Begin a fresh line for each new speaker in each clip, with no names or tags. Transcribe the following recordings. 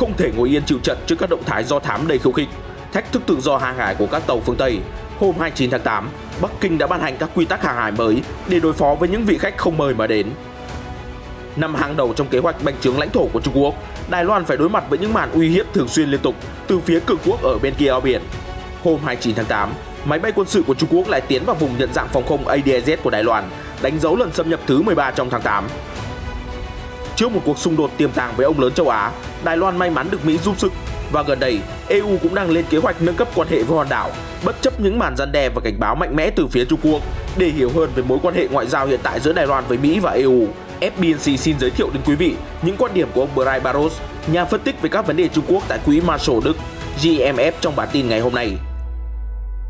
không thể ngồi yên chịu trận trước các động thái do thám đầy khiêu khích, thách thức tự do hàng hải của các tàu phương Tây. Hôm 29 tháng 8, Bắc Kinh đã ban hành các quy tắc hàng hải mới để đối phó với những vị khách không mời mà đến. Nằm hàng đầu trong kế hoạch bành trướng lãnh thổ của Trung Quốc, Đài Loan phải đối mặt với những màn uy hiếp thường xuyên liên tục từ phía cường quốc ở bên kia eo biển. Hôm 29 tháng 8, máy bay quân sự của Trung Quốc lại tiến vào vùng nhận dạng phòng không ADIZ của Đài Loan, đánh dấu lần xâm nhập thứ 13 trong tháng 8. Trước một cuộc xung đột tiềm tàng với ông lớn châu Á, Đài Loan may mắn được Mỹ giúp sức, và gần đây EU cũng đang lên kế hoạch nâng cấp quan hệ với hòn đảo, bất chấp những màn răn đe và cảnh báo mạnh mẽ từ phía Trung Quốc. Để hiểu hơn về mối quan hệ ngoại giao hiện tại giữa Đài Loan với Mỹ và EU, FBNC xin giới thiệu đến quý vị những quan điểm của ông Brian Barros, nhà phân tích về các vấn đề Trung Quốc tại Quỹ Marshall Đức GMF trong bản tin ngày hôm nay.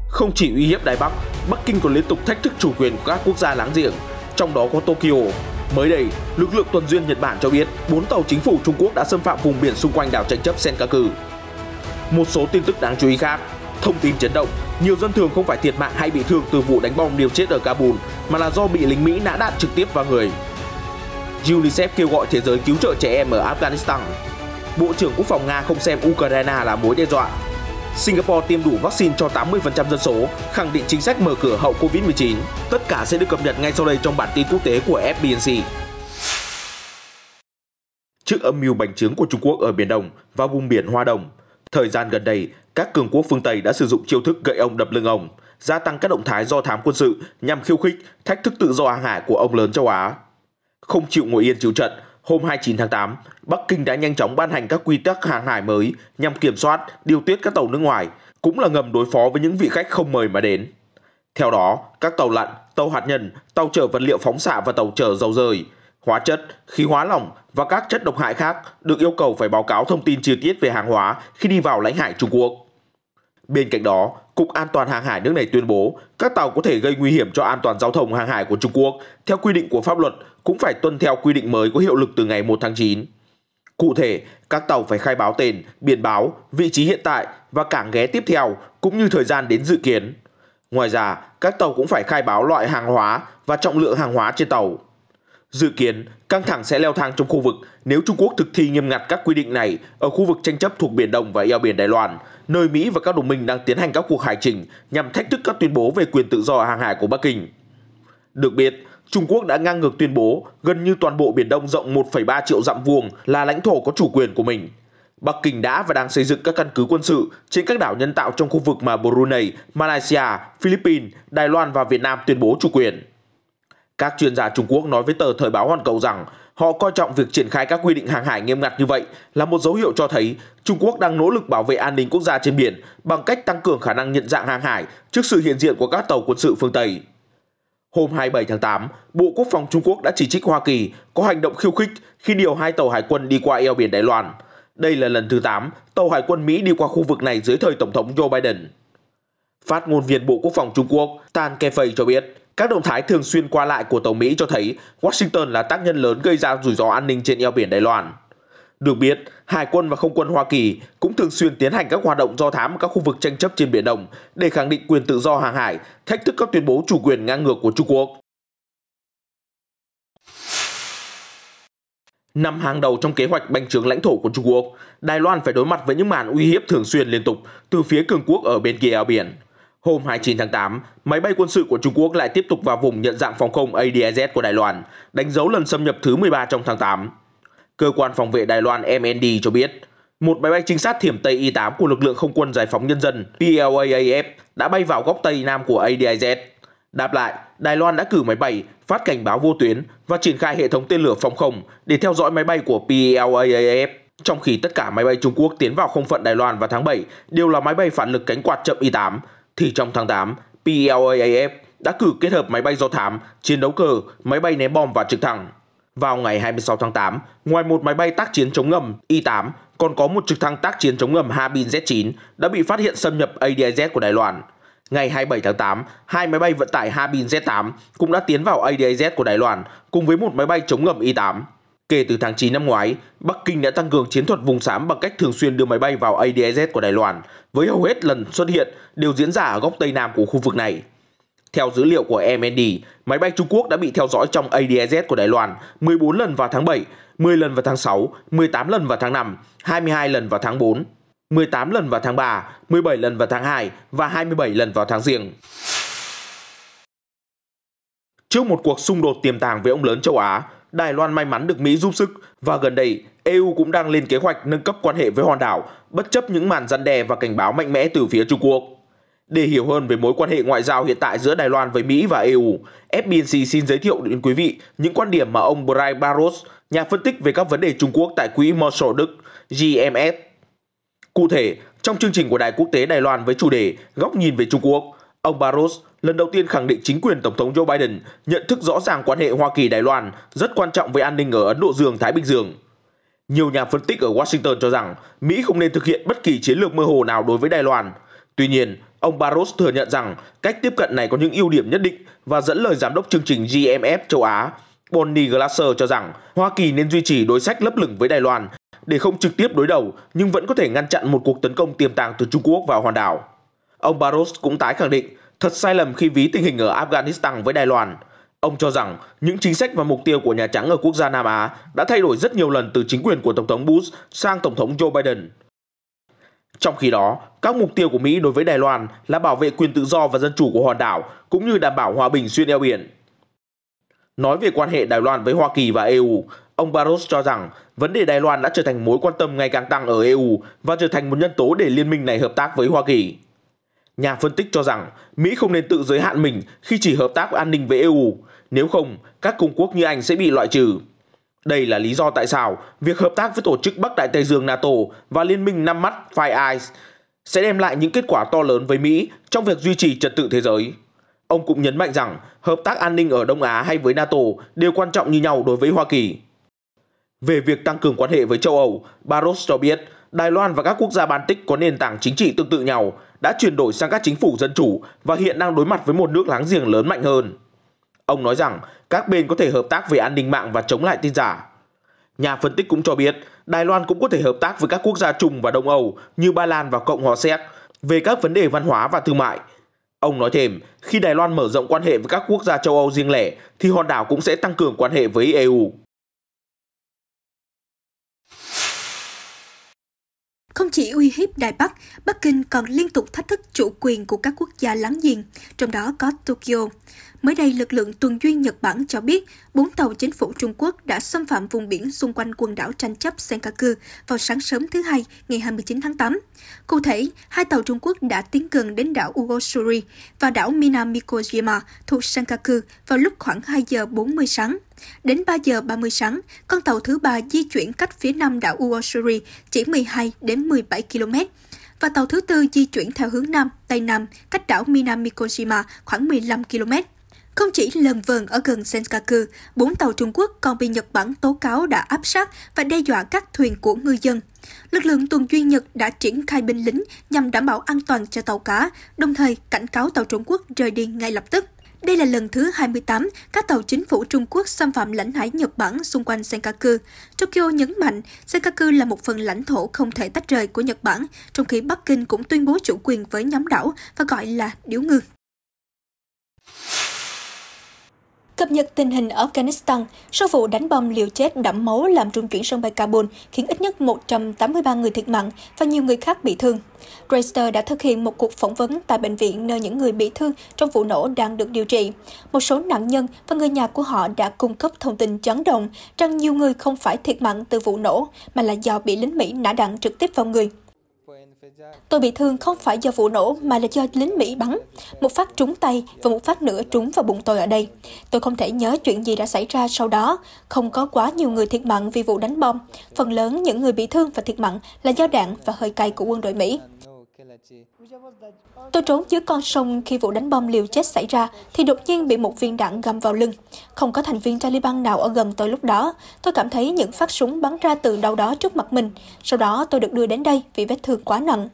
Không chỉ uy hiếp Đài Bắc, Bắc Kinh còn liên tục thách thức chủ quyền của các quốc gia láng giềng, trong đó có Tokyo. Mới đây, lực lượng tuần duyên Nhật Bản cho biết 4 tàu chính phủ Trung Quốc đã xâm phạm vùng biển xung quanh đảo tranh chấp Senkaku. Một số tin tức đáng chú ý khác. Thông tin chấn động, nhiều dân thường không phải thiệt mạng hay bị thương từ vụ đánh bom liều chết ở Kabul, mà là do bị lính Mỹ nã đạn trực tiếp vào người. UNICEF kêu gọi thế giới cứu trợ trẻ em ở Afghanistan. Bộ trưởng Quốc phòng Nga không xem Ukraine là mối đe dọa. Singapore tiêm đủ vaccine cho 80% dân số, khẳng định chính sách mở cửa hậu Covid-19. Tất cả sẽ được cập nhật ngay sau đây trong bản tin quốc tế của FBNC. Trước âm mưu bành trướng của Trung Quốc ở Biển Đông và vùng biển Hoa Đông, thời gian gần đây, các cường quốc phương Tây đã sử dụng chiêu thức gậy ông đập lưng ông, gia tăng các động thái do thám quân sự nhằm khiêu khích, thách thức tự do hàng hải của ông lớn châu Á. Không chịu ngồi yên chịu trận, hôm 29 tháng 8, Bắc Kinh đã nhanh chóng ban hành các quy tắc hàng hải mới nhằm kiểm soát, điều tiết các tàu nước ngoài, cũng là ngầm đối phó với những vị khách không mời mà đến. Theo đó, các tàu lặn, tàu hạt nhân, tàu chở vật liệu phóng xạ và tàu chở dầu rời, hóa chất, khí hóa lỏng và các chất độc hại khác được yêu cầu phải báo cáo thông tin chi tiết về hàng hóa khi đi vào lãnh hải Trung Quốc. Bên cạnh đó, Cục An toàn Hàng hải nước này tuyên bố các tàu có thể gây nguy hiểm cho an toàn giao thông hàng hải của Trung Quốc theo quy định của pháp luật cũng phải tuân theo quy định mới có hiệu lực từ ngày 1 tháng 9. Cụ thể, các tàu phải khai báo tên, biển báo, vị trí hiện tại và cảng ghé tiếp theo cũng như thời gian đến dự kiến. Ngoài ra, các tàu cũng phải khai báo loại hàng hóa và trọng lượng hàng hóa trên tàu. Dự kiến, căng thẳng sẽ leo thang trong khu vực nếu Trung Quốc thực thi nghiêm ngặt các quy định này ở khu vực tranh chấp thuộc Biển Đông và eo biển Đài Loan, nơi Mỹ và các đồng minh đang tiến hành các cuộc hải trình nhằm thách thức các tuyên bố về quyền tự do hàng hải của Bắc Kinh. Được biết, Trung Quốc đã ngang ngược tuyên bố gần như toàn bộ Biển Đông rộng 1,3 triệu dặm vuông là lãnh thổ có chủ quyền của mình. Bắc Kinh đã và đang xây dựng các căn cứ quân sự trên các đảo nhân tạo trong khu vực mà Brunei, Malaysia, Philippines, Đài Loan và Việt Nam tuyên bố chủ quyền. Các chuyên gia Trung Quốc nói với tờ Thời báo Hoàn Cầu rằng họ coi trọng việc triển khai các quy định hàng hải nghiêm ngặt như vậy là một dấu hiệu cho thấy Trung Quốc đang nỗ lực bảo vệ an ninh quốc gia trên biển bằng cách tăng cường khả năng nhận dạng hàng hải trước sự hiện diện của các tàu quân sự phương Tây. Hôm 27 tháng 8, Bộ Quốc phòng Trung Quốc đã chỉ trích Hoa Kỳ có hành động khiêu khích khi điều 2 tàu hải quân đi qua eo biển Đài Loan. Đây là lần thứ 8 tàu hải quân Mỹ đi qua khu vực này dưới thời Tổng thống Joe Biden. Phát ngôn viên Bộ Quốc phòng Trung Quốc Tan Kefei cho biết, các động thái thường xuyên qua lại của tàu Mỹ cho thấy Washington là tác nhân lớn gây ra rủi ro an ninh trên eo biển Đài Loan. Được biết, Hải quân và Không quân Hoa Kỳ cũng thường xuyên tiến hành các hoạt động do thám ở các khu vực tranh chấp trên Biển Đông để khẳng định quyền tự do hàng hải, thách thức các tuyên bố chủ quyền ngang ngược của Trung Quốc. Nằm hàng đầu trong kế hoạch bành trướng lãnh thổ của Trung Quốc, Đài Loan phải đối mặt với những màn uy hiếp thường xuyên liên tục từ phía cường quốc ở bên kia eo biển. Hôm 29 tháng 8, máy bay quân sự của Trung Quốc lại tiếp tục vào vùng nhận dạng phòng không ADIZ của Đài Loan, đánh dấu lần xâm nhập thứ 13 trong tháng 8. Cơ quan phòng vệ Đài Loan MND cho biết, một máy bay trinh sát thiểm Tây Y-8 của lực lượng không quân giải phóng nhân dân PLAAF đã bay vào góc Tây Nam của ADIZ. Đáp lại, Đài Loan đã cử máy bay, phát cảnh báo vô tuyến và triển khai hệ thống tên lửa phòng không để theo dõi máy bay của PLAAF. Trong khi tất cả máy bay Trung Quốc tiến vào không phận Đài Loan vào tháng 7 đều là máy bay phản lực cánh quạt chậm Y-8, thì trong tháng 8, PLAAF đã cử kết hợp máy bay do thám, chiến đấu cơ, máy bay ném bom và trực thăng. Vào ngày 26 tháng 8, ngoài một máy bay tác chiến chống ngầm Y-8, còn có một trực thăng tác chiến chống ngầm Harbin Z-9 đã bị phát hiện xâm nhập ADIZ của Đài Loan. Ngày 27 tháng 8, 2 máy bay vận tải Harbin Z-8 cũng đã tiến vào ADIZ của Đài Loan cùng với một máy bay chống ngầm Y-8. Kể từ tháng 9 năm ngoái, Bắc Kinh đã tăng cường chiến thuật vùng xám bằng cách thường xuyên đưa máy bay vào ADIZ của Đài Loan, với hầu hết lần xuất hiện đều diễn ra ở góc Tây Nam của khu vực này. Theo dữ liệu của MND, máy bay Trung Quốc đã bị theo dõi trong ADIZ của Đài Loan 14 lần vào tháng 7, 10 lần vào tháng 6, 18 lần vào tháng 5, 22 lần vào tháng 4, 18 lần vào tháng 3, 17 lần vào tháng 2 và 27 lần vào tháng Giêng. Trước một cuộc xung đột tiềm tàng với ông lớn châu Á, Đài Loan may mắn được Mỹ giúp sức và gần đây EU cũng đang lên kế hoạch nâng cấp quan hệ với hòn đảo bất chấp những màn răn đe và cảnh báo mạnh mẽ từ phía Trung Quốc. Để hiểu hơn về mối quan hệ ngoại giao hiện tại giữa Đài Loan với Mỹ và EU, FBNC xin giới thiệu đến quý vị những quan điểm mà ông Brian Barros, nhà phân tích về các vấn đề Trung Quốc tại Quỹ Marshall Đức GMS. Cụ thể, trong chương trình của Đài Quốc tế Đài Loan với chủ đề Góc nhìn về Trung Quốc, ông Barros lần đầu tiên khẳng định chính quyền Tổng thống Joe Biden nhận thức rõ ràng quan hệ Hoa Kỳ-Đài Loan rất quan trọng với an ninh ở Ấn Độ Dương-Thái Bình Dương. Nhiều nhà phân tích ở Washington cho rằng Mỹ không nên thực hiện bất kỳ chiến lược mơ hồ nào đối với Đài Loan. Tuy nhiên, ông Barros thừa nhận rằng cách tiếp cận này có những ưu điểm nhất định và dẫn lời giám đốc chương trình GMF châu Á, Bonnie Glasser cho rằng Hoa Kỳ nên duy trì đối sách lấp lửng với Đài Loan để không trực tiếp đối đầu nhưng vẫn có thể ngăn chặn một cuộc tấn công tiềm tàng từ Trung Quốc vào hòn đảo. Ông Barros cũng tái khẳng định thật sai lầm khi ví tình hình ở Afghanistan với Đài Loan. Ông cho rằng những chính sách và mục tiêu của Nhà Trắng ở quốc gia Nam Á đã thay đổi rất nhiều lần từ chính quyền của Tổng thống Bush sang Tổng thống Joe Biden. Trong khi đó, các mục tiêu của Mỹ đối với Đài Loan là bảo vệ quyền tự do và dân chủ của hòn đảo cũng như đảm bảo hòa bình xuyên eo biển. Nói về quan hệ Đài Loan với Hoa Kỳ và EU, ông Barros cho rằng vấn đề Đài Loan đã trở thành mối quan tâm ngày càng tăng ở EU và trở thành một nhân tố để liên minh này hợp tác với Hoa Kỳ. Nhà phân tích cho rằng Mỹ không nên tự giới hạn mình khi chỉ hợp tác an ninh với EU, nếu không, các cường quốc như Anh sẽ bị loại trừ. Đây là lý do tại sao việc hợp tác với Tổ chức Bắc Đại Tây Dương NATO và Liên minh năm mắt Five Eyes sẽ đem lại những kết quả to lớn với Mỹ trong việc duy trì trật tự thế giới. Ông cũng nhấn mạnh rằng hợp tác an ninh ở Đông Á hay với NATO đều quan trọng như nhau đối với Hoa Kỳ. Về việc tăng cường quan hệ với châu Âu, Barros cho biết Đài Loan và các quốc gia Baltic có nền tảng chính trị tương tự nhau, đã chuyển đổi sang các chính phủ dân chủ và hiện đang đối mặt với một nước láng giềng lớn mạnh hơn. Ông nói rằng các bên có thể hợp tác về an ninh mạng và chống lại tin giả. Nhà phân tích cũng cho biết Đài Loan cũng có thể hợp tác với các quốc gia Trung và Đông Âu như Ba Lan và Cộng hòa Séc về các vấn đề văn hóa và thương mại. Ông nói thêm, khi Đài Loan mở rộng quan hệ với các quốc gia châu Âu riêng lẻ thì hòn đảo cũng sẽ tăng cường quan hệ với EU.
Không chỉ uy hiếp Đài Bắc, Bắc Kinh còn liên tục thách thức chủ quyền của các quốc gia láng giềng, trong đó có Tokyo. Mới đây, lực lượng tuần duyên Nhật Bản cho biết 4 tàu chính phủ Trung Quốc đã xâm phạm vùng biển xung quanh quần đảo tranh chấp Senkaku vào sáng sớm thứ Hai, ngày 29 tháng 8. Cụ thể, 2 tàu Trung Quốc đã tiến gần đến đảo Ugosuri và đảo Minamikojima thuộc Senkaku vào lúc khoảng 2 giờ 40 sáng. Đến 3 giờ 30 sáng, con tàu thứ 3 di chuyển cách phía nam đảo Ugosuri chỉ 12 đến 17 km. Và tàu thứ 4 di chuyển theo hướng Nam, Tây Nam, cách đảo Minamikojima khoảng 15 km. Không chỉ lờn vờn ở gần Senkaku, 4 tàu Trung Quốc còn bị Nhật Bản tố cáo đã áp sát và đe dọa các thuyền của ngư dân. Lực lượng tuần duyên Nhật đã triển khai binh lính nhằm đảm bảo an toàn cho tàu cá, đồng thời cảnh cáo tàu Trung Quốc rời đi ngay lập tức. Đây là lần thứ 28 các tàu chính phủ Trung Quốc xâm phạm lãnh hải Nhật Bản xung quanh Senkaku. Tokyo nhấn mạnh Senkaku là một phần lãnh thổ không thể tách rời của Nhật Bản, trong khi Bắc Kinh cũng tuyên bố chủ quyền với nhóm đảo và gọi là điếu ngư. Cập nhật tình hình ở Afghanistan, sau vụ đánh bom liều chết đẫm máu làm rung chuyển sân bay Kabul khiến ít nhất 183 người thiệt mạng và nhiều người khác bị thương. Reuters đã thực hiện một cuộc phỏng vấn tại bệnh viện nơi những người bị thương trong vụ nổ đang được điều trị. Một số nạn nhân và người nhà của họ đã cung cấp thông tin chấn động rằng nhiều người không phải thiệt mạng từ vụ nổ mà là do bị lính Mỹ nã đạn trực tiếp vào người. Tôi bị thương không phải do vụ nổ mà là do lính Mỹ bắn. Một phát trúng tay và một phát nữa trúng vào bụng tôi ở đây. Tôi không thể nhớ chuyện gì đã xảy ra sau đó. Không có quá nhiều người thiệt mạng vì vụ đánh bom. Phần lớn những người bị thương và thiệt mạng là do đạn và hơi cay của quân đội Mỹ. Tôi trốn dưới con sông khi vụ đánh bom liều chết xảy ra thì đột nhiên bị một viên đạn găm vào lưng. Không có thành viên Taliban nào ở gần tôi lúc đó. Tôi cảm thấy những phát súng bắn ra từ đâu đó trước mặt mình. Sau đó tôi được đưa đến đây vì vết thương quá nặng.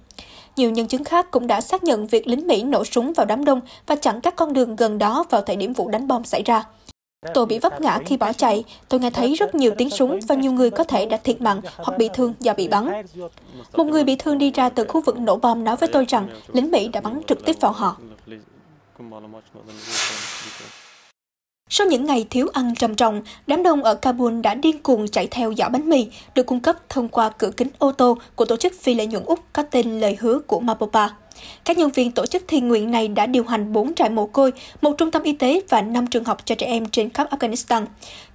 Nhiều nhân chứng khác cũng đã xác nhận việc lính Mỹ nổ súng vào đám đông và chặn các con đường gần đó vào thời điểm vụ đánh bom xảy ra. Tôi bị vấp ngã khi bỏ chạy, tôi nghe thấy rất nhiều tiếng súng và nhiều người có thể đã thiệt mạng hoặc bị thương do bị bắn. Một người bị thương đi ra từ khu vực nổ bom nói với tôi rằng lính Mỹ đã bắn trực tiếp vào họ. Sau những ngày thiếu ăn trầm trọng, đám đông ở Kabul đã điên cuồng chạy theo giỏ bánh mì được cung cấp thông qua cửa kính ô tô của tổ chức phi lợi nhuận Úc có tên Lời hứa của Mapopa. Các nhân viên tổ chức thiện nguyện này đã điều hành 4 trại mồ côi, 1 trung tâm y tế và 5 trường học cho trẻ em trên khắp Afghanistan.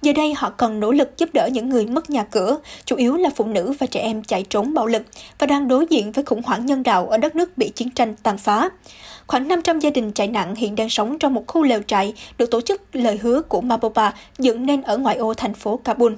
Giờ đây họ cần nỗ lực giúp đỡ những người mất nhà cửa, chủ yếu là phụ nữ và trẻ em chạy trốn bạo lực và đang đối diện với khủng hoảng nhân đạo ở đất nước bị chiến tranh tàn phá. Khoảng 500 gia đình chạy nạn hiện đang sống trong một khu lều trại được tổ chức Lời hứa của Mapopa dựng nên ở ngoại ô thành phố Kabul.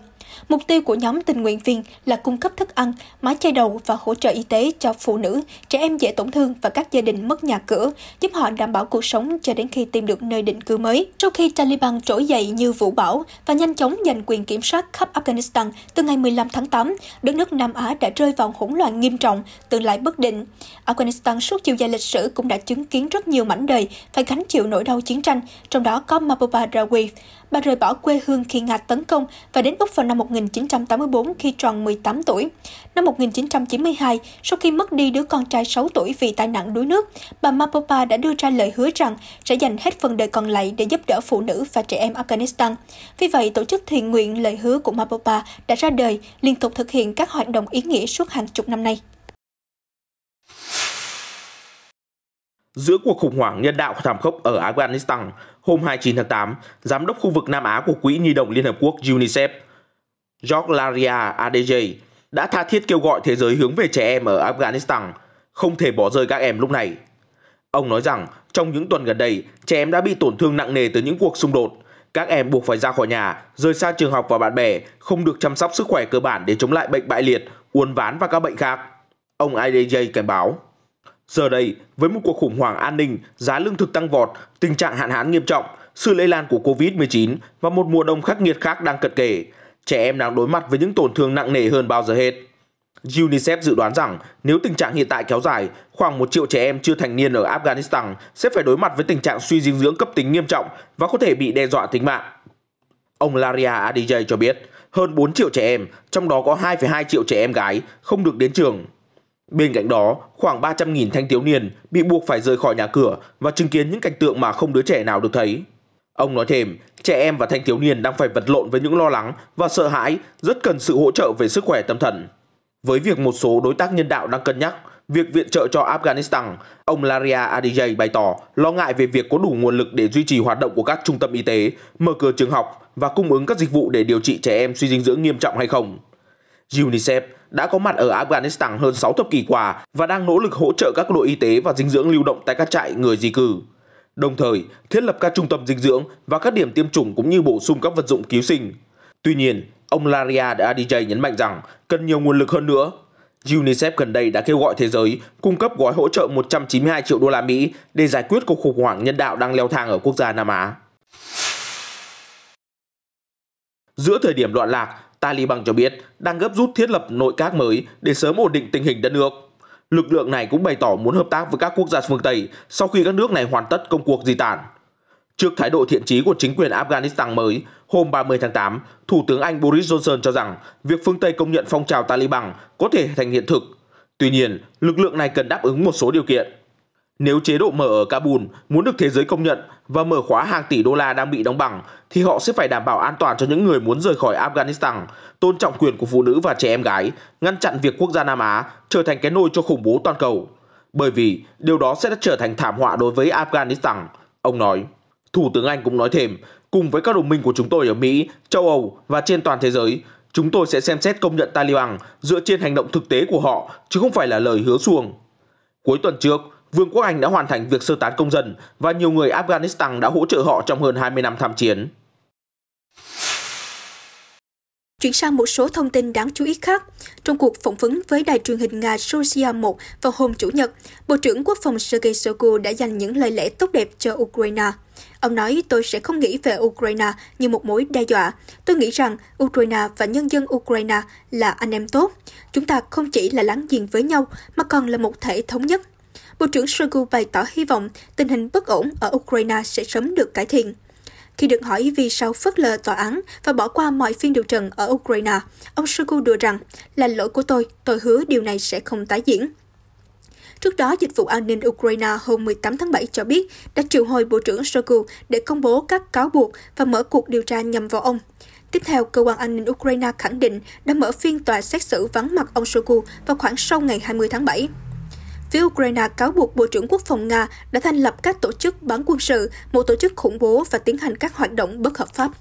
Mục tiêu của nhóm tình nguyện viên là cung cấp thức ăn, mái che đầu và hỗ trợ y tế cho phụ nữ, trẻ em dễ tổn thương và các gia đình mất nhà cửa, giúp họ đảm bảo cuộc sống cho đến khi tìm được nơi định cư mới. Sau khi Taliban trỗi dậy như vũ bão và nhanh chóng giành quyền kiểm soát khắp Afghanistan từ ngày 15 tháng 8, đất nước Nam Á đã rơi vào hỗn loạn nghiêm trọng, tương lai bất định. Afghanistan suốt chiều dài lịch sử cũng đã chứng kiến rất nhiều mảnh đời phải gánh chịu nỗi đau chiến tranh, trong đó có Mahbouba Rawi. Bà rời bỏ quê hương khi Nga tấn công và đến Úc vào năm 1984 khi tròn 18 tuổi. Năm 1992, sau khi mất đi đứa con trai 6 tuổi vì tai nạn đuối nước, bà Mahbouba đã đưa ra lời hứa rằng sẽ dành hết phần đời còn lại để giúp đỡ phụ nữ và trẻ em Afghanistan. Vì vậy, tổ chức thiện nguyện Lời hứa của Mahbouba đã ra đời, liên tục thực hiện các hoạt động ý nghĩa suốt hàng chục năm nay.
Giữa cuộc khủng hoảng nhân đạo thảm khốc ở Afghanistan, hôm 29 tháng 8, Giám đốc khu vực Nam Á của Quỹ Nhi đồng Liên Hợp Quốc UNICEF, George Adejei, đã tha thiết kêu gọi thế giới hướng về trẻ em ở Afghanistan, không thể bỏ rơi các em lúc này. Ông nói rằng, trong những tuần gần đây, trẻ em đã bị tổn thương nặng nề từ những cuộc xung đột. Các em buộc phải ra khỏi nhà, rời xa trường học và bạn bè, không được chăm sóc sức khỏe cơ bản để chống lại bệnh bại liệt, uốn ván và các bệnh khác. Ông Adejei cảnh báo. Giờ đây, với một cuộc khủng hoảng an ninh, giá lương thực tăng vọt, tình trạng hạn hán nghiêm trọng, sự lây lan của Covid-19 và một mùa đông khắc nghiệt khác đang cận kề, trẻ em đang đối mặt với những tổn thương nặng nề hơn bao giờ hết. UNICEF dự đoán rằng nếu tình trạng hiện tại kéo dài, khoảng 1 triệu trẻ em chưa thành niên ở Afghanistan sẽ phải đối mặt với tình trạng suy dinh dưỡng cấp tính nghiêm trọng và có thể bị đe dọa tính mạng. Ông Laria Adijay cho biết, hơn 4 triệu trẻ em, trong đó có 2,2 triệu trẻ em gái, không được đến trường. Bên cạnh đó, khoảng 300.000 thanh thiếu niên bị buộc phải rời khỏi nhà cửa và chứng kiến những cảnh tượng mà không đứa trẻ nào được thấy. Ông nói thêm, trẻ em và thanh thiếu niên đang phải vật lộn với những lo lắng và sợ hãi, rất cần sự hỗ trợ về sức khỏe tâm thần. Với việc một số đối tác nhân đạo đang cân nhắc việc viện trợ cho Afghanistan, ông Laria Adijay bày tỏ lo ngại về việc có đủ nguồn lực để duy trì hoạt động của các trung tâm y tế, mở cửa trường học và cung ứng các dịch vụ để điều trị trẻ em suy dinh dưỡng nghiêm trọng hay không. UNICEF đã có mặt ở Afghanistan hơn 6 thập kỷ qua và đang nỗ lực hỗ trợ các đội y tế và dinh dưỡng lưu động tại các trại người di cư. Đồng thời, thiết lập các trung tâm dinh dưỡng và các điểm tiêm chủng cũng như bổ sung các vật dụng cứu sinh. Tuy nhiên, ông Laria Adijay nhấn mạnh rằng cần nhiều nguồn lực hơn nữa. UNICEF gần đây đã kêu gọi thế giới cung cấp gói hỗ trợ 192 triệu đô la Mỹ để giải quyết cuộc khủng hoảng nhân đạo đang leo thang ở quốc gia Nam Á. Giữa thời điểm loạn lạc, Taliban cho biết đang gấp rút thiết lập nội các mới để sớm ổn định tình hình đất nước. Lực lượng này cũng bày tỏ muốn hợp tác với các quốc gia phương Tây sau khi các nước này hoàn tất công cuộc di tản. Trước thái độ thiện chí của chính quyền Afghanistan mới, hôm 30 tháng 8, Thủ tướng Anh Boris Johnson cho rằng việc phương Tây công nhận phong trào Taliban có thể thành hiện thực. Tuy nhiên, lực lượng này cần đáp ứng một số điều kiện. Nếu chế độ mở ở Kabul muốn được thế giới công nhận và mở khóa hàng tỷ đô la đang bị đóng băng, thì họ sẽ phải đảm bảo an toàn cho những người muốn rời khỏi Afghanistan, tôn trọng quyền của phụ nữ và trẻ em gái, ngăn chặn việc quốc gia Nam Á trở thành cái nôi cho khủng bố toàn cầu. Bởi vì điều đó sẽ trở thành thảm họa đối với Afghanistan, ông nói. Thủ tướng Anh cũng nói thêm, cùng với các đồng minh của chúng tôi ở Mỹ, châu Âu và trên toàn thế giới, chúng tôi sẽ xem xét công nhận Taliban dựa trên hành động thực tế của họ, chứ không phải là lời hứa suông. Cuối tuần trước, Vương quốc Anh đã hoàn thành việc sơ tán công dân và nhiều người Afghanistan đã hỗ trợ họ trong hơn 20 năm tham chiến.
Chuyển sang một số thông tin đáng chú ý khác. Trong cuộc phỏng vấn với đài truyền hình Nga Sosia 1 vào hôm Chủ nhật, Bộ trưởng Quốc phòng Sergei Shoigu đã dành những lời lẽ tốt đẹp cho Ukraine. Ông nói, tôi sẽ không nghĩ về Ukraine như một mối đe dọa. Tôi nghĩ rằng Ukraine và nhân dân Ukraine là anh em tốt. Chúng ta không chỉ là láng giềng với nhau, mà còn là một thể thống nhất. Bộ trưởng Shoigu bày tỏ hy vọng tình hình bất ổn ở Ukraine sẽ sớm được cải thiện. Khi được hỏi vì sao phớt lờ tòa án và bỏ qua mọi phiên điều trần ở Ukraine, ông Shoigu đưa rằng là lỗi của tôi hứa điều này sẽ không tái diễn. Trước đó, Dịch vụ An ninh Ukraine hôm 18 tháng 7 cho biết đã triệu hồi Bộ trưởng Shoigu để công bố các cáo buộc và mở cuộc điều tra nhằm vào ông. Tiếp theo, Cơ quan An ninh Ukraine khẳng định đã mở phiên tòa xét xử vắng mặt ông Shoigu vào khoảng sau ngày 20 tháng 7. Phía Ukraine cáo buộc Bộ trưởng Quốc phòng Nga đã thành lập các tổ chức bán quân sự, một tổ chức khủng bố và tiến hành các hoạt động bất hợp pháp.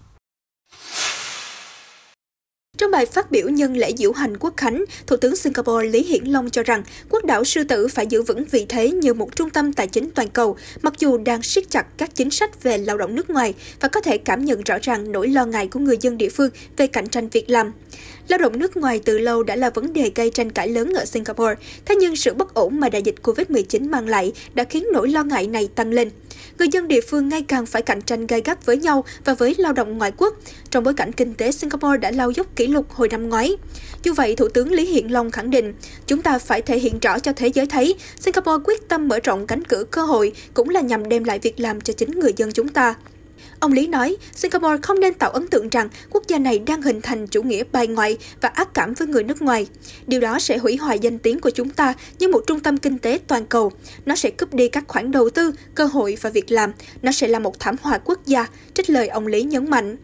Trong bài phát biểu nhân lễ diễu hành Quốc khánh, Thủ tướng Singapore Lý Hiển Long cho rằng quốc đảo Sư Tử phải giữ vững vị thế như một trung tâm tài chính toàn cầu, mặc dù đang siết chặt các chính sách về lao động nước ngoài và có thể cảm nhận rõ ràng nỗi lo ngại của người dân địa phương về cạnh tranh việc làm. Lao động nước ngoài từ lâu đã là vấn đề gây tranh cãi lớn ở Singapore, thế nhưng sự bất ổn mà đại dịch Covid-19 mang lại đã khiến nỗi lo ngại này tăng lên. Người dân địa phương ngày càng phải cạnh tranh gay gắt với nhau và với lao động ngoại quốc, trong bối cảnh kinh tế Singapore đã lao dốc kỷ lục hồi năm ngoái. Dù vậy, Thủ tướng Lý Hiển Long khẳng định, chúng ta phải thể hiện rõ cho thế giới thấy, Singapore quyết tâm mở rộng cánh cửa cơ hội cũng là nhằm đem lại việc làm cho chính người dân chúng ta. Ông Lý nói, Singapore không nên tạo ấn tượng rằng quốc gia này đang hình thành chủ nghĩa bài ngoại và ác cảm với người nước ngoài. Điều đó sẽ hủy hoại danh tiếng của chúng ta như một trung tâm kinh tế toàn cầu. Nó sẽ cướp đi các khoản đầu tư, cơ hội và việc làm. Nó sẽ là một thảm họa quốc gia, trích lời ông Lý nhấn mạnh.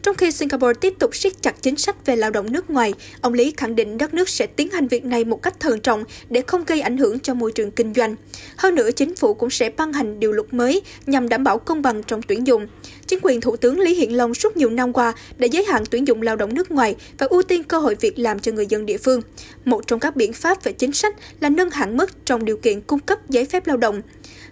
Trong khi Singapore tiếp tục siết chặt chính sách về lao động nước ngoài, ông Lý khẳng định đất nước sẽ tiến hành việc này một cách thận trọng để không gây ảnh hưởng cho môi trường kinh doanh. Hơn nữa, chính phủ cũng sẽ ban hành điều luật mới nhằm đảm bảo công bằng trong tuyển dụng. Chính quyền Thủ tướng Lý Hiển Long suốt nhiều năm qua đã giới hạn tuyển dụng lao động nước ngoài và ưu tiên cơ hội việc làm cho người dân địa phương. Một trong các biện pháp về chính sách là nâng hạn mức trong điều kiện cung cấp giấy phép lao động.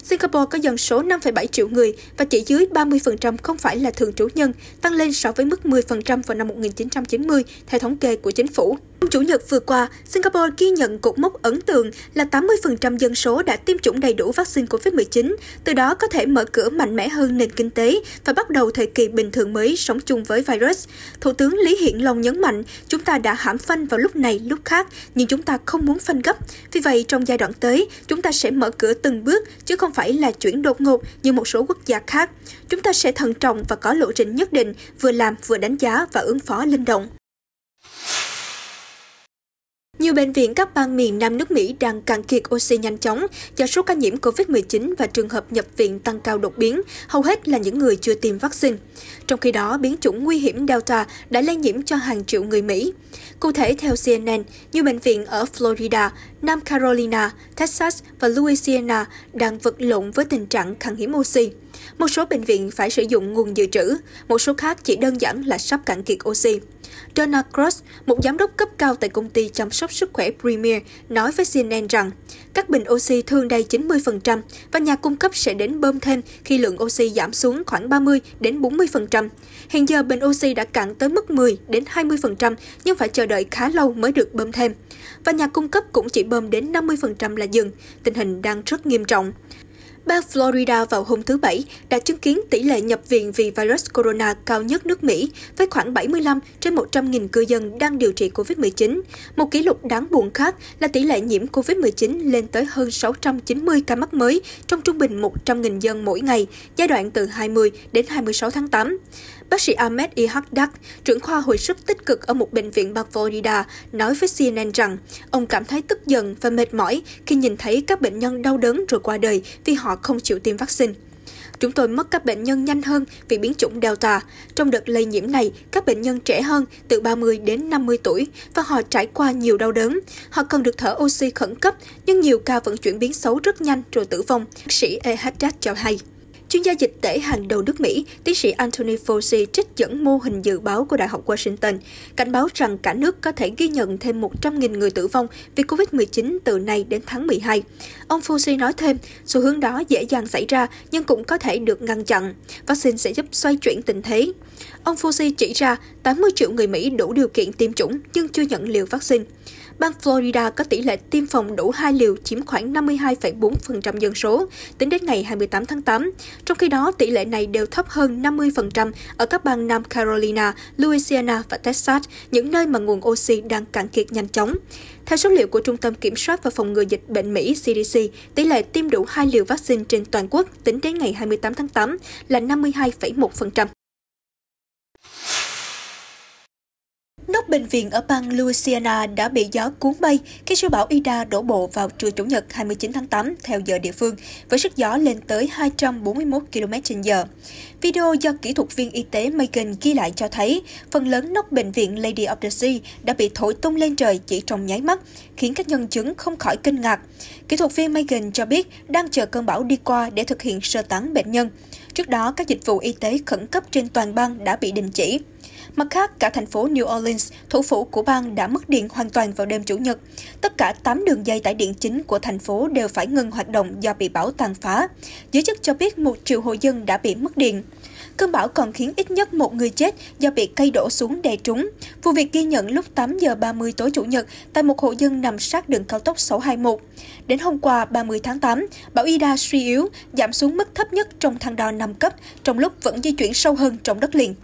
Singapore có dân số 5,7 triệu người và chỉ dưới 30% không phải là thường trú nhân, tăng lên so với mức 10% vào năm 1990 theo thống kê của chính phủ. Chủ nhật vừa qua, Singapore ghi nhận cột mốc ấn tượng là 80% dân số đã tiêm chủng đầy đủ vaccine COVID-19, từ đó có thể mở cửa mạnh mẽ hơn nền kinh tế và bắt đầu thời kỳ bình thường mới sống chung với virus. Thủ tướng Lý Hiển Long nhấn mạnh, chúng ta đã hãm phanh vào lúc này lúc khác, nhưng chúng ta không muốn phanh gấp. Vì vậy, trong giai đoạn tới, chúng ta sẽ mở cửa từng bước, chứ không phải là chuyển đột ngột như một số quốc gia khác. Chúng ta sẽ thận trọng và có lộ trình nhất định, vừa làm vừa đánh giá và ứng phó linh động. Nhiều bệnh viện các bang miền Nam nước Mỹ đang cạn kiệt oxy nhanh chóng do số ca nhiễm COVID-19 và trường hợp nhập viện tăng cao đột biến, hầu hết là những người chưa tiêm vaccine. Trong khi đó, biến chủng nguy hiểm Delta đã lây nhiễm cho hàng triệu người Mỹ. Cụ thể, theo CNN, nhiều bệnh viện ở Florida, Nam Carolina, Texas và Louisiana đang vật lộn với tình trạng khan hiếm oxy. Một số bệnh viện phải sử dụng nguồn dự trữ, một số khác chỉ đơn giản là sắp cạn kiệt oxy. Donald Cross, một giám đốc cấp cao tại công ty chăm sóc sức khỏe Premier, nói với CNN rằng các bình oxy thường đầy 90% và nhà cung cấp sẽ đến bơm thêm khi lượng oxy giảm xuống khoảng 30 đến 40%. Hiện giờ bình oxy đã cạn tới mức 10 đến 20% nhưng phải chờ đợi khá lâu mới được bơm thêm. Và nhà cung cấp cũng chỉ bơm đến 50% là dừng. Tình hình đang rất nghiêm trọng. Bang Florida vào hôm thứ Bảy đã chứng kiến tỷ lệ nhập viện vì virus corona cao nhất nước Mỹ, với khoảng 75 trên 100.000 cư dân đang điều trị COVID-19. Một kỷ lục đáng buồn khác là tỷ lệ nhiễm COVID-19 lên tới hơn 690 ca mắc mới trong trung bình 100.000 dân mỗi ngày, giai đoạn từ 20 đến 26 tháng 8. Bác sĩ Ahmed Ihagdak, trưởng khoa hồi sức tích cực ở một bệnh viện bang Florida, nói với CNN rằng ông cảm thấy tức giận và mệt mỏi khi nhìn thấy các bệnh nhân đau đớn rồi qua đời vì họ không chịu tiêm vaccine. Chúng tôi mất các bệnh nhân nhanh hơn vì biến chủng Delta. Trong đợt lây nhiễm này, các bệnh nhân trẻ hơn từ 30 đến 50 tuổi và họ trải qua nhiều đau đớn. Họ cần được thở oxy khẩn cấp, nhưng nhiều ca vẫn chuyển biến xấu rất nhanh rồi tử vong, bác sĩ Ihagdak cho hay. Chuyên gia dịch tễ hàng đầu nước Mỹ, tiến sĩ Anthony Fauci trích dẫn mô hình dự báo của Đại học Washington, cảnh báo rằng cả nước có thể ghi nhận thêm 100.000 người tử vong vì COVID-19 từ nay đến tháng 12. Ông Fauci nói thêm, xu hướng đó dễ dàng xảy ra nhưng cũng có thể được ngăn chặn. Vaccine sẽ giúp xoay chuyển tình thế. Ông Fauci chỉ ra 80 triệu người Mỹ đủ điều kiện tiêm chủng nhưng chưa nhận liều vaccine. Bang Florida có tỷ lệ tiêm phòng đủ 2 liều chiếm khoảng 52,4% dân số tính đến ngày 28 tháng 8. Trong khi đó, tỷ lệ này đều thấp hơn 50% ở các bang Nam Carolina, Louisiana và Texas, những nơi mà nguồn oxy đang cạn kiệt nhanh chóng. Theo số liệu của Trung tâm Kiểm soát và Phòng ngừa Dịch bệnh Mỹ CDC, tỷ lệ tiêm đủ 2 liều vaccine trên toàn quốc tính đến ngày 28 tháng 8 là 52,1%. Nóc bệnh viện ở bang Louisiana đã bị gió cuốn bay khi siêu bão Ida đổ bộ vào trưa Chủ nhật 29 tháng 8 theo giờ địa phương, với sức gió lên tới 241 km/h. Video do kỹ thuật viên y tế Megan ghi lại cho thấy phần lớn nóc bệnh viện Lady of the Sea đã bị thổi tung lên trời chỉ trong nháy mắt, khiến các nhân chứng không khỏi kinh ngạc. Kỹ thuật viên Megan cho biết đang chờ cơn bão đi qua để thực hiện sơ tán bệnh nhân. Trước đó, các dịch vụ y tế khẩn cấp trên toàn bang đã bị đình chỉ. Mặt khác, cả thành phố New Orleans, thủ phủ của bang đã mất điện hoàn toàn vào đêm Chủ nhật. Tất cả 8 đường dây tải điện chính của thành phố đều phải ngừng hoạt động do bị bão tàn phá. Giới chức cho biết 1 triệu hộ dân đã bị mất điện. Cơn bão còn khiến ít nhất 1 người chết do bị cây đổ xuống đè trúng. Vụ việc ghi nhận lúc 8 giờ 30 tối Chủ nhật tại một hộ dân nằm sát đường cao tốc 621. Đến hôm qua 30 tháng 8, bão Ida suy yếu, giảm xuống mức thấp nhất trong thang đo 5 cấp, trong lúc vẫn di chuyển sâu hơn trong đất liền.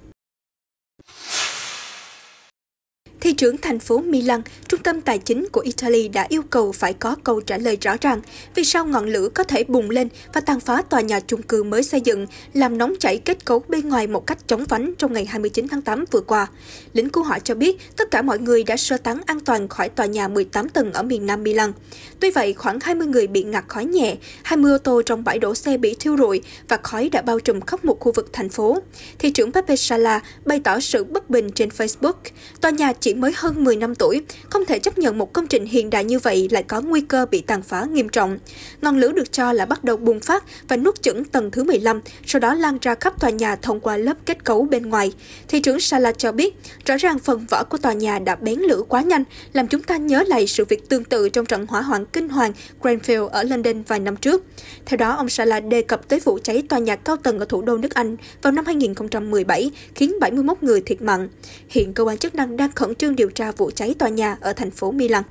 Thị trưởng thành phố Milan, trung tâm tài chính của Italy đã yêu cầu phải có câu trả lời rõ ràng vì sao ngọn lửa có thể bùng lên và tàn phá tòa nhà chung cư mới xây dựng, làm nóng chảy kết cấu bên ngoài một cách chóng vánh trong ngày 29 tháng 8 vừa qua. Lính cứu hỏa cho biết tất cả mọi người đã sơ tán an toàn khỏi tòa nhà 18 tầng ở miền Nam Milan. Tuy vậy, khoảng 20 người bị ngạt khói nhẹ, 20 ô tô trong bãi đổ xe bị thiêu rụi và khói đã bao trùm khắp một khu vực thành phố. Thị trưởng Pepe Sala bày tỏ sự bất bình trên Facebook. Tòa nhà chỉ mới hơn 10 năm tuổi, không thể chấp nhận một công trình hiện đại như vậy lại có nguy cơ bị tàn phá nghiêm trọng. Ngọn lửa được cho là bắt đầu bùng phát và nuốt chửng tầng thứ 15, sau đó lan ra khắp tòa nhà thông qua lớp kết cấu bên ngoài. Thị trưởng Sala cho biết, rõ ràng phần vỏ của tòa nhà đã bén lửa quá nhanh, làm chúng ta nhớ lại sự việc tương tự trong trận hỏa hoạn kinh hoàng Grenfell ở London vài năm trước. Theo đó, ông Sala đề cập tới vụ cháy tòa nhà cao tầng ở thủ đô nước Anh vào năm 2017, khiến 71 người thiệt mạng. Hiện cơ quan chức năng đang khẩn trương điều tra vụ cháy tòa nhà ở thành phố Milan.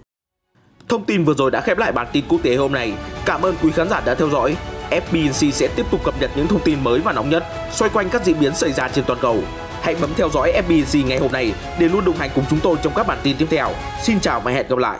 Thông tin vừa rồi đã khép lại bản tin quốc tế hôm nay. Cảm ơn quý khán giả đã theo dõi. FBNC sẽ tiếp tục cập nhật những thông tin mới và nóng nhất xoay quanh các diễn biến xảy ra trên toàn cầu. Hãy bấm theo dõi FBNC ngày hôm nay để luôn đồng hành cùng chúng tôi trong các bản tin tiếp theo. Xin chào và hẹn gặp lại.